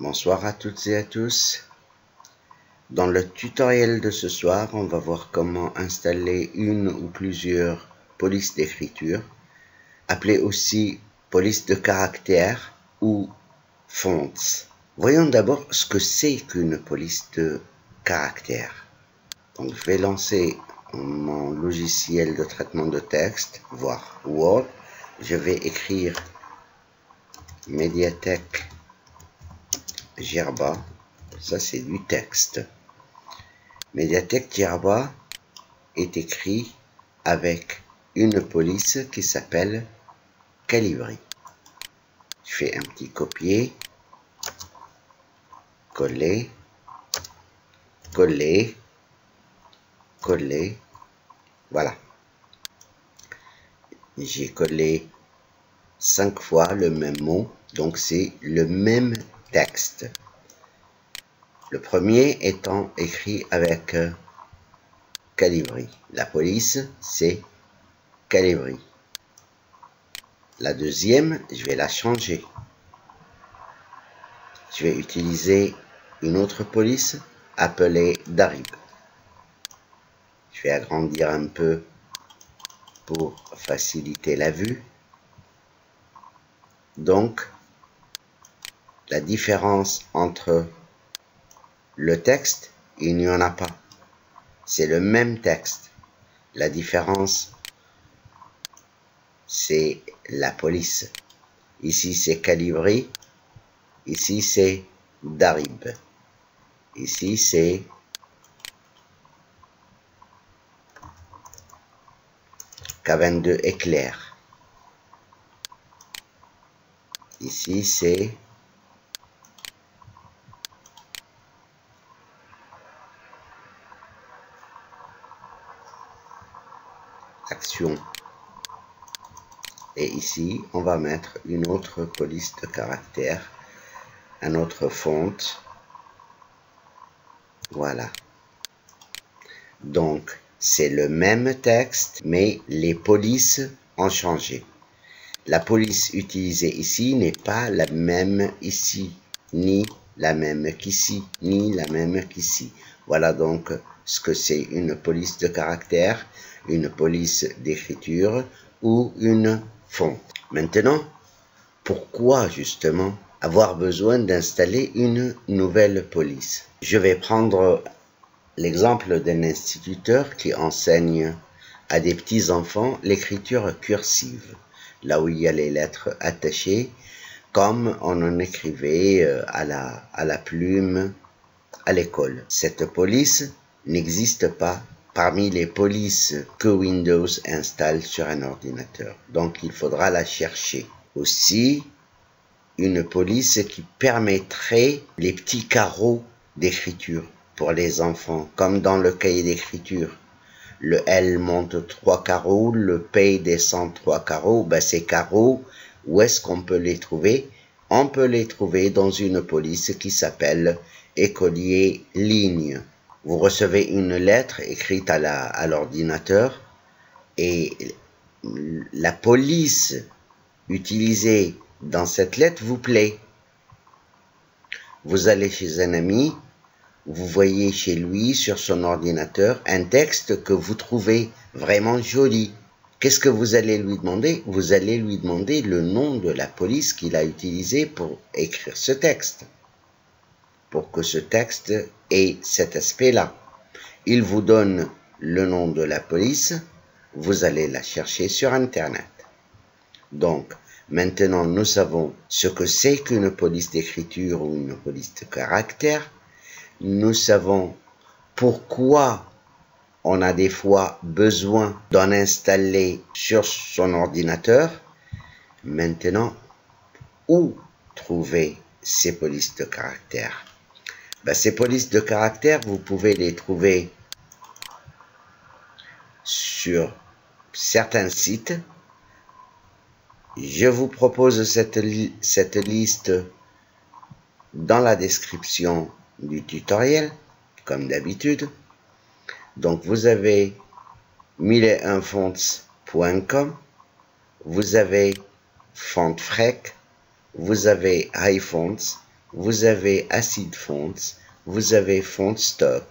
Bonsoir à toutes et à tous. Dans le tutoriel de ce soir, on va voir comment installer une ou plusieurs polices d'écriture, appelées aussi polices de caractère ou fonts. Voyons d'abord ce que c'est qu'une police de caractère. Donc, je vais lancer mon logiciel de traitement de texte, voire Word. Je vais écrire Mediatek Djerba, ça c'est du texte. Mediatek Djerba est écrit avec une police qui s'appelle Calibri. Je fais un petit copier, coller, coller, coller, voilà. J'ai collé 5 fois le même mot, donc c'est le même texte. Le premier étant écrit avec Calibri. La police, c'est Calibri. La deuxième, je vais la changer. Je vais utiliser une autre police appelée Darib. Je vais agrandir un peu pour faciliter la vue. Donc, la différence entre le texte, il n'y en a pas. C'est le même texte. La différence, c'est la police. Ici, c'est Calibri. Ici, c'est Darib. Ici, c'est K22 Éclair. Ici, c'est Action. Et ici, on va mettre une autre police de caractère, un autre font. Voilà. Donc, c'est le même texte, mais les polices ont changé. La police utilisée ici n'est pas la même ici, ni la même qu'ici, ni la même qu'ici. Voilà donc ce que c'est une police de caractère, une police d'écriture ou une font. Maintenant, pourquoi justement avoir besoin d'installer une nouvelle police? Je vais prendre l'exemple d'un instituteur qui enseigne à des petits enfants l'écriture cursive, là où il y a les lettres attachées, comme on en écrivait à la plume à l'école. Cette police n'existe pas parmi les polices que Windows installe sur un ordinateur. Donc il faudra la chercher. Aussi, une police qui permettrait les petits carreaux d'écriture pour les enfants, comme dans le cahier d'écriture. Le L monte 3 carreaux, le P descend 3 carreaux. Ben, ces carreaux, où est-ce qu'on peut les trouver? On peut les trouver dans une police qui s'appelle écolier ligne. Vous recevez une lettre écrite à l'ordinateur et la police utilisée dans cette lettre vous plaît. Vous allez chez un ami, vous voyez chez lui, sur son ordinateur, un texte que vous trouvez vraiment joli. Qu'est-ce que vous allez lui demander? Vous allez lui demander le nom de la police qu'il a utilisé pour écrire ce texte. Pour que ce texte ait cet aspect-là. Il vous donne le nom de la police, vous allez la chercher sur Internet. Donc, maintenant, nous savons ce que c'est qu'une police d'écriture ou une police de caractère. Nous savons pourquoi on a des fois besoin d'en installer sur son ordinateur. Maintenant, où trouver ces polices de caractère? Ben, ces polices de caractère, vous pouvez les trouver sur certains sites. Je vous propose cette liste dans la description du tutoriel, comme d'habitude. Donc, vous avez 1001fonts.com, vous avez Fontfrec, vous avez iFonts, vous avez Acid Fonts, vous avez Font Stock,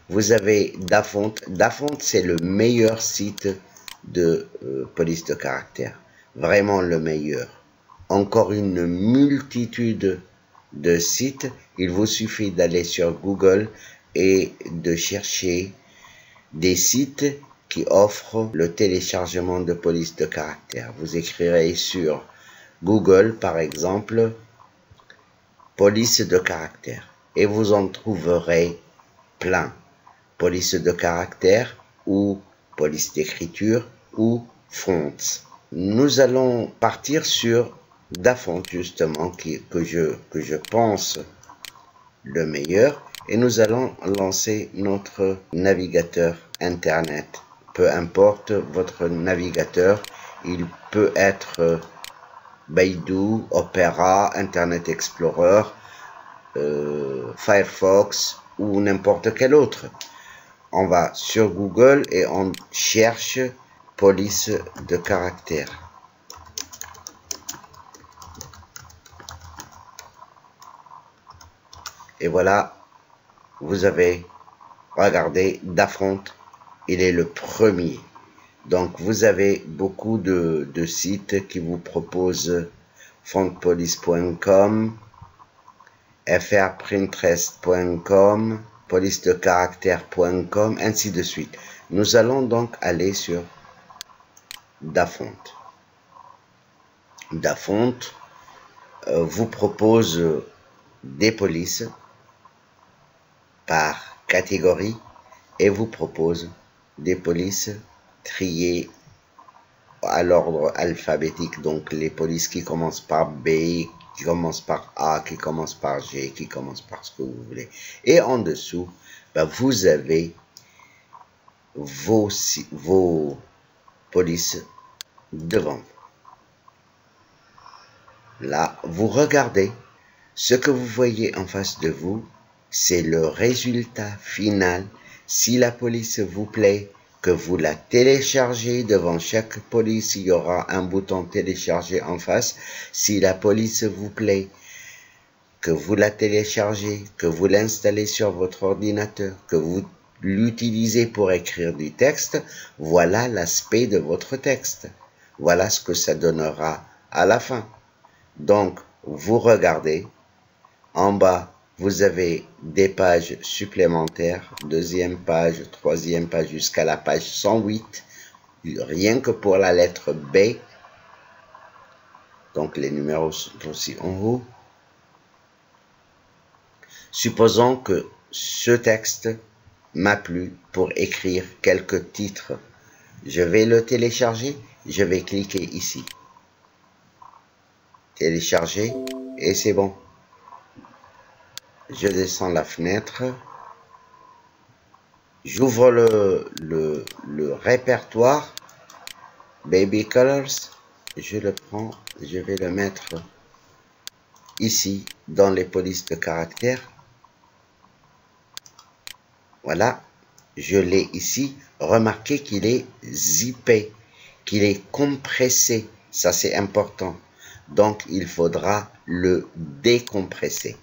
vous avez Dafont. Dafont, c'est le meilleur site de police de caractère. Vraiment le meilleur. Encore une multitude de sites. Il vous suffit d'aller sur Google et de chercher des sites qui offrent le téléchargement de police de caractère. Vous écrirez sur Google, par exemple, police de caractère et vous en trouverez plein. Police de caractère ou police d'écriture ou fonts. Nous allons partir sur Dafont justement que je pense le meilleur et nous allons lancer notre navigateur internet. Peu importe votre navigateur, il peut être Baidu, Opera, Internet Explorer, Firefox ou n'importe quel autre. On va sur Google et on cherche police de caractère. Et voilà, vous avez regardé Dafont, il est le premier. Donc vous avez beaucoup de sites qui vous proposent fontpolice.com, frprinterest.com, policedecaractère.com, ainsi de suite. Nous allons donc aller sur Dafont. Dafont vous propose des polices par catégorie et vous propose des polices triées à l'ordre alphabétique, donc les polices qui commencent par B, qui commencent par A, qui commencent par G, qui commencent par ce que vous voulez. Et en dessous, vous avez vos polices devant vous. Là, vous regardez, ce que vous voyez en face de vous, c'est le résultat final. Si la police vous plaît, que vous la téléchargez, devant chaque police, il y aura un bouton télécharger en face. Si la police vous plaît, que vous la téléchargez, que vous l'installez sur votre ordinateur, que vous l'utilisez pour écrire du texte, voilà l'aspect de votre texte. Voilà ce que ça donnera à la fin. Donc, vous regardez, en bas, vous avez des pages supplémentaires, deuxième page, troisième page, jusqu'à la page 108, rien que pour la lettre B. Donc les numéros sont aussi en haut. Supposons que ce texte m'a plu pour écrire quelques titres. Je vais le télécharger, je vais cliquer ici. Télécharger et c'est bon. Je descends la fenêtre, j'ouvre le répertoire Baby Colors, je le prends, je vais le mettre ici dans les polices de caractère. Voilà, je l'ai ici. Remarquez qu'il est zippé, qu'il est compressé, ça c'est important. Donc il faudra le décompresser.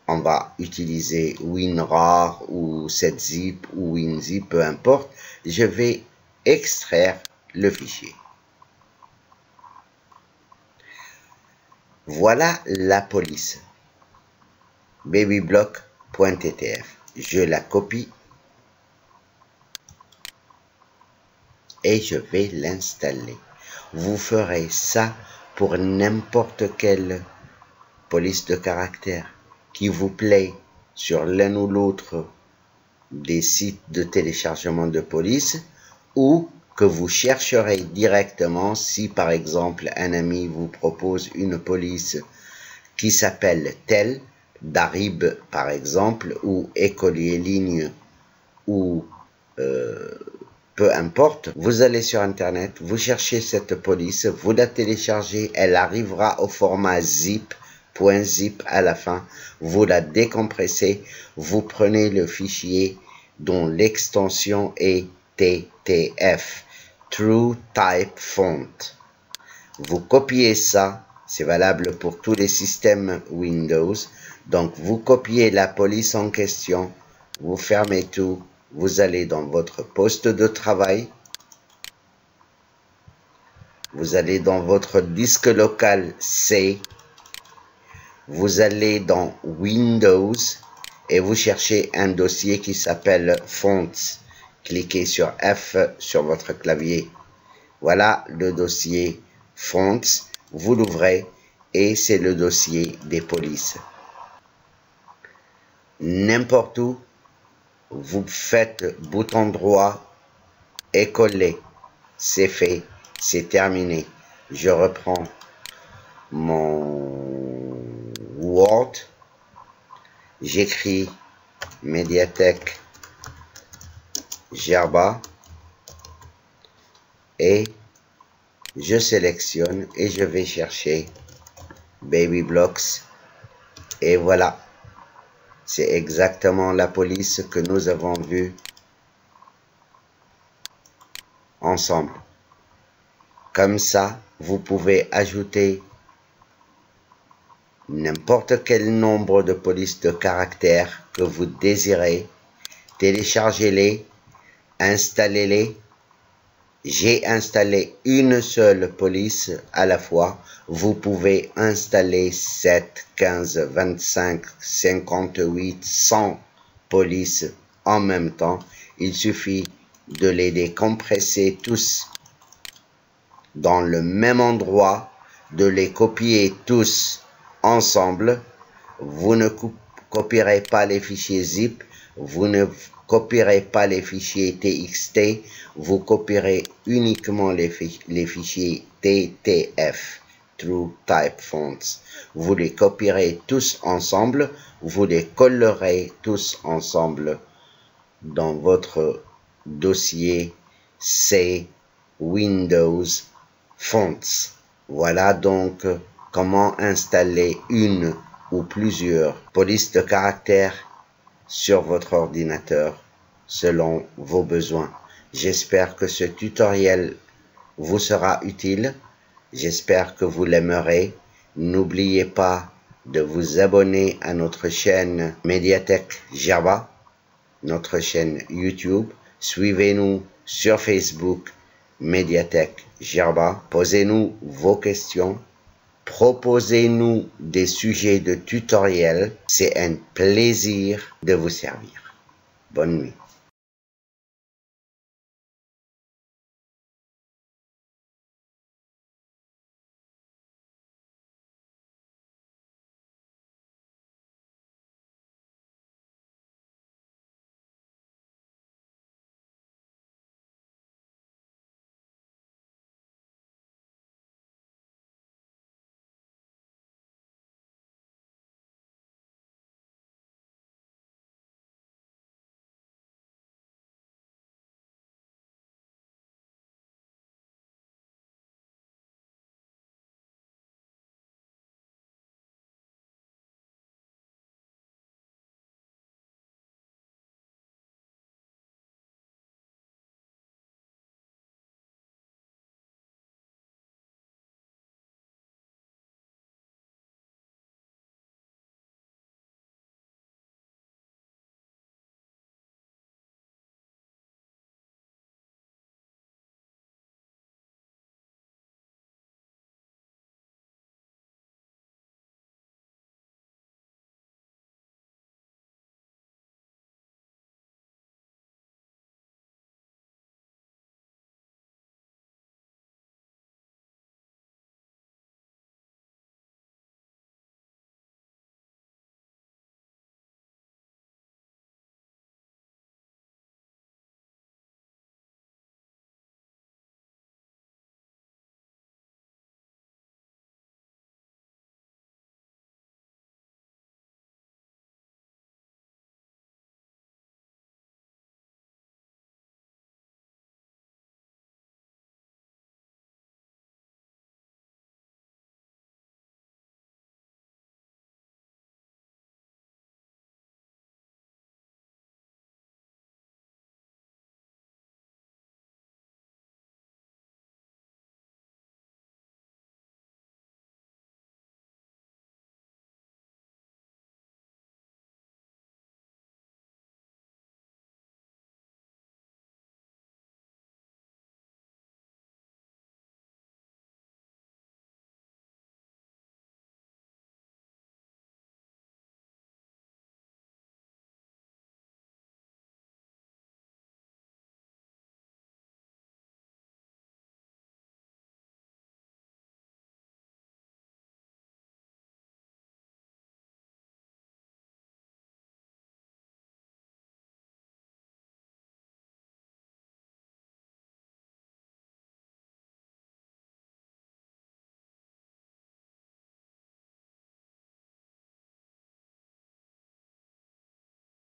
On va utiliser WinRAR ou 7zip ou WinZip, peu importe. Je vais extraire le fichier. Voilà la police. babyblock.ttf. Je la copie et je vais l'installer. Vous ferez ça pour n'importe quelle police de caractère qui vous plaît sur l'un ou l'autre des sites de téléchargement de police, ou que vous chercherez directement si par exemple un ami vous propose une police qui s'appelle telle, Darib par exemple, ou écolier ligne, ou peu importe. Vous allez sur internet, vous cherchez cette police, vous la téléchargez, elle arrivera au format zip, .zip à la fin, vous la décompressez, vous prenez le fichier dont l'extension est TTF, True Type Font. Vous copiez ça, C'est valable pour tous les systèmes Windows. Donc, vous copiez la police en question, vous fermez tout, vous allez dans votre poste de travail, vous allez dans votre disque local C, vous allez dans Windows et vous cherchez un dossier qui s'appelle Fonts. Cliquez sur F sur votre clavier. Voilà le dossier Fonts. Vous l'ouvrez et c'est le dossier des polices. N'importe où, vous faites bouton droit et coller. C'est fait, c'est terminé. Je reprends mon Word. J'écris médiathèque Gerba et je sélectionne et je vais chercher Baby Blocks et voilà. C'est exactement la police que nous avons vue ensemble. Comme ça, vous pouvez ajouter n'importe quel nombre de polices de caractères que vous désirez. Téléchargez-les, installez-les. J'ai installé une seule police à la fois. Vous pouvez installer 7, 15, 25, 58, 100 polices en même temps. Il suffit de les décompresser tous dans le même endroit, de les copier tous ensemble. Vous ne copierez pas les fichiers zip, vous ne copierez pas les fichiers TXT, vous copierez uniquement les fichiers TTF, True Type Fonts. Vous les copierez tous ensemble, vous les collerez tous ensemble dans votre dossier C Windows Fonts. Voilà donc comment installer une ou plusieurs polices de caractères sur votre ordinateur selon vos besoins. J'espère que ce tutoriel vous sera utile. J'espère que vous l'aimerez. N'oubliez pas de vous abonner à notre chaîne Médiathèque Gerba, notre chaîne YouTube. Suivez-nous sur Facebook, Médiathèque Gerba. Posez-nous vos questions. Proposez-nous des sujets de tutoriel. C'est un plaisir de vous servir. Bonne nuit.